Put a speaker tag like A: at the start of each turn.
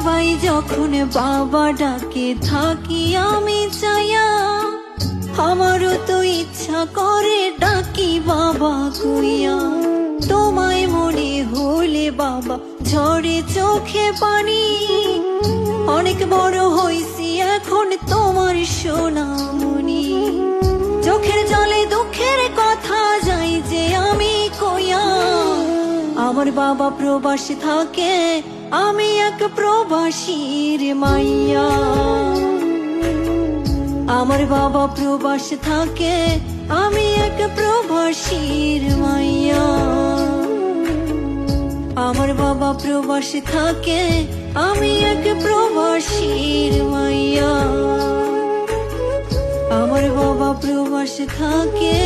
A: সবাই যখন বাবা ডাকে থাকি আমি চাইয়া, আমারও তো ইচ্ছা করে ডাকি বাবা কইয়া। তোমায় মনে হলে বাবা ঝরে চোখে পানি, অনেক বড় হইছি এখন তোমার সোনামণি। চোখের জলে দুঃখের কথা যাই যে আমি কইয়া, আমার বাবা প্রবাসী থাকে, আমি এক প্রবাসীর মাইয়া। আমার বাবা প্রবাসী থাকে, আমি এক প্রবাসীর মাইয়া। আমার বাবা প্রবাসী থাকে, আমি এক প্রবাসীর মাইয়া। আমার বাবা প্রবাসী থাকে।